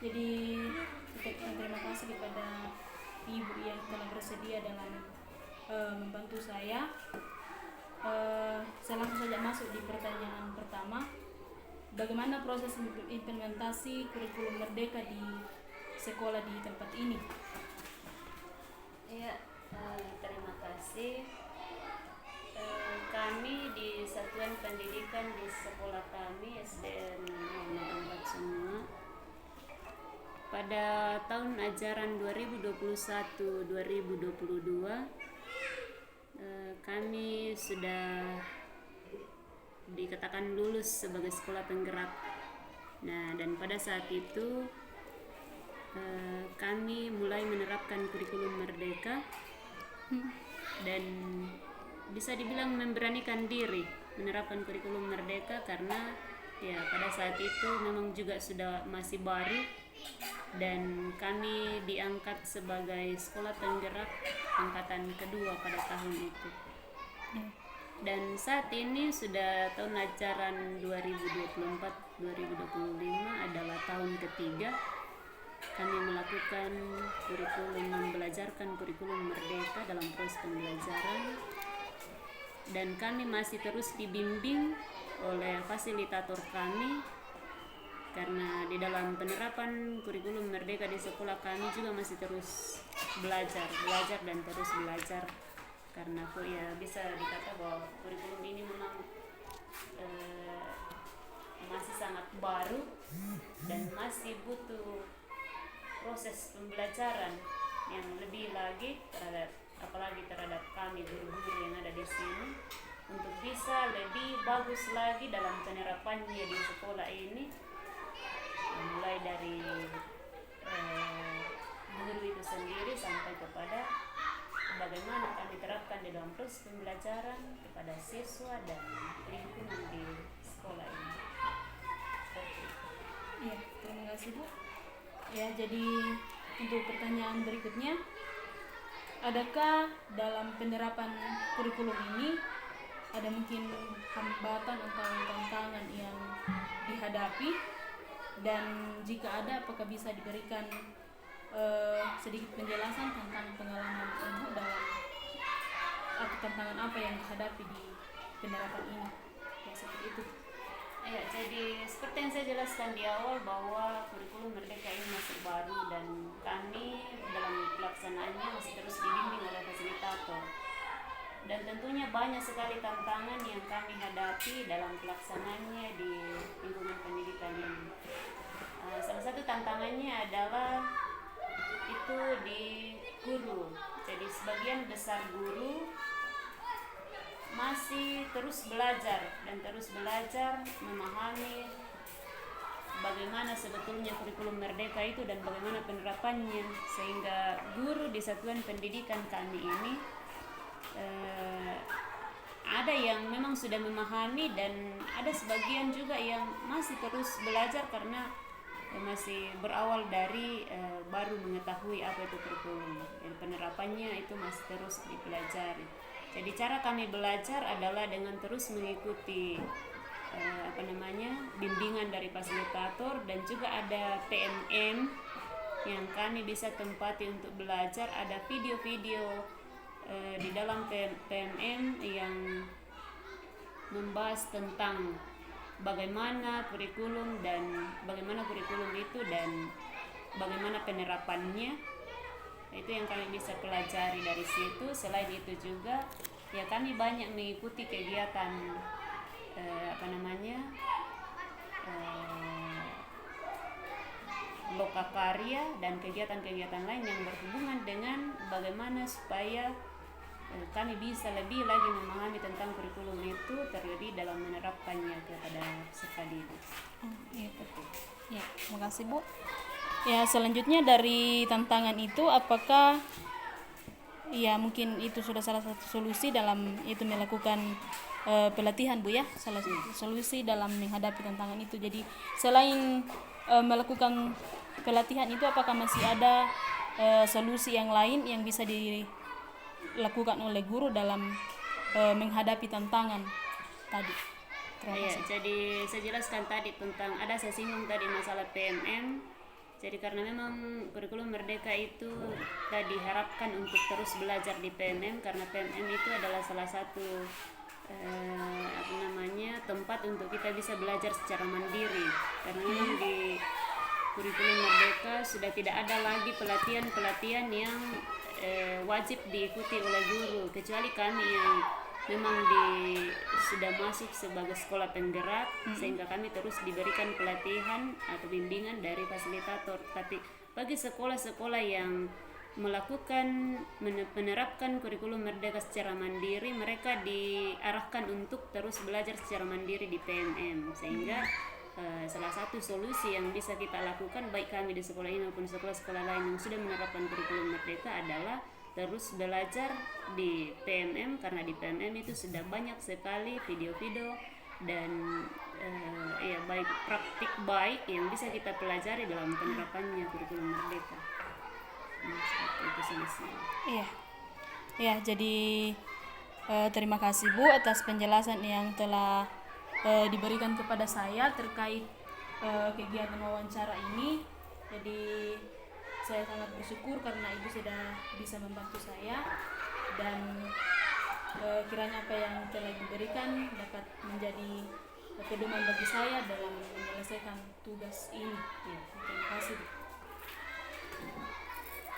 Jadi kita terima kasih kepada Ibu yang telah bersedia dalam membantu saya. Saya langsung saja masuk di pertanyaan pertama. Bagaimana proses implementasi kurikulum Merdeka di sekolah di tempat ini? Ya, terima kasih. Kami di Satuan Pendidikan di sekolah kami SDN Muhammad Ambat semua pada tahun ajaran 2021-2022 kami sudah dikatakan lulus sebagai sekolah penggerak. Nah, dan pada saat itu kami mulai menerapkan kurikulum Merdeka dan bisa dibilang memberanikan diri menerapkan kurikulum Merdeka karena ya pada saat itu memang juga sudah masih baru dan kami diangkat sebagai sekolah penggerak angkatan kedua pada tahun itu. Dan saat ini sudah tahun ajaran 2024-2025 adalah tahun ketiga kami melakukan membelajarkan kurikulum Merdeka dalam proses pembelajaran, dan kami masih terus dibimbing oleh fasilitator kami karena di dalam penerapan kurikulum Merdeka di sekolah kami juga masih terus belajar dan terus belajar karena ya bisa dikata bahwa kurikulum ini memang masih sangat baru dan masih butuh proses pembelajaran yang lebih lagi apalagi terhadap kami guru-guru yang ada di sini untuk bisa lebih bagus lagi dalam penerapannya di sekolah ini, mulai dari guru itu sendiri sampai kepada bagaimana kami terapkan di dalam proses pembelajaran kepada siswa dan lingkungan di sekolah ini. Iya, terima kasih Bu. Ya, jadi untuk pertanyaan berikutnya, adakah dalam penerapan kurikulum ini ada mungkin hambatan atau tantangan yang dihadapi, dan jika ada apakah bisa diberikan sedikit penjelasan tentang pengalaman Ibu dalam atau tantangan apa yang dihadapi di penerapan ini? Ya, seperti itu. Ya, jadi seperti yang saya jelaskan di awal bahwa kurikulum Merdeka ini masih baru dan kami dalam pelaksanaannya masih terus dibimbing oleh fasilitator. Dan tentunya banyak sekali tantangan yang kami hadapi dalam pelaksanaannya di lingkungan pendidikan ini. Salah satu tantangannya adalah itu di guru. Jadi sebagian besar guru masih terus belajar memahami bagaimana sebetulnya kurikulum Merdeka itu dan bagaimana penerapannya, sehingga guru di satuan pendidikan kami ini ada yang memang sudah memahami dan ada sebagian juga yang masih terus belajar karena masih berawal dari baru mengetahui apa itu kurikulum, dan penerapannya itu masih terus dipelajari. Jadi cara kami belajar adalah dengan terus mengikuti bimbingan dari fasilitator, dan juga ada PMM yang kami bisa tempati untuk belajar. Ada video-video di dalam PMM yang membahas tentang bagaimana kurikulum itu dan bagaimana penerapannya. Itu yang kami bisa pelajari dari situ. Selain itu juga ya kami banyak mengikuti kegiatan lokakarya dan kegiatan-kegiatan lain yang berhubungan dengan bagaimana supaya kami bisa lebih lagi memahami tentang kurikulum itu terlebih dalam menerapkannya kepada peserta didik. Ya, terima kasih Bu. Ya, selanjutnya dari tantangan itu, apakah ya mungkin itu sudah salah satu solusi dalam itu melakukan pelatihan Bu ya, salah satu solusi dalam menghadapi tantangan itu. Jadi selain melakukan pelatihan itu, apakah masih ada solusi yang lain yang bisa dilakukan oleh guru dalam menghadapi tantangan tadi? Jadi saya jelaskan tadi tentang, saya singgung tadi masalah PMM. Jadi karena memang kurikulum merdeka itu tadi diharapkan untuk terus belajar di PMM, karena PMM itu adalah salah satu tempat untuk kita bisa belajar secara mandiri, karena memang di kurikulum merdeka sudah tidak ada lagi pelatihan yang wajib diikuti oleh guru, kecuali kami yang memang sudah masuk sebagai sekolah penggerak, sehingga kami terus diberikan pelatihan atau bimbingan dari fasilitator. Tapi bagi sekolah-sekolah yang menerapkan kurikulum merdeka secara mandiri, mereka diarahkan untuk terus belajar secara mandiri di PMM, sehingga salah satu solusi yang bisa kita lakukan baik kami di sekolah ini maupun sekolah-sekolah lain yang sudah menerapkan kurikulum merdeka adalah terus belajar di PMM, karena di PMM itu sudah banyak sekali video-video dan baik praktik baik yang bisa kita pelajari dalam penerapannya kurikulum merdeka. Seperti itu solusinya. Iya, jadi terima kasih Bu atas penjelasan yang telah diberikan kepada saya terkait kegiatan wawancara ini. Jadi saya sangat bersyukur karena Ibu sudah bisa membantu saya, dan kiranya apa yang telah diberikan dapat menjadi pedoman bagi saya dalam menyelesaikan tugas ini. Terima kasih Bu.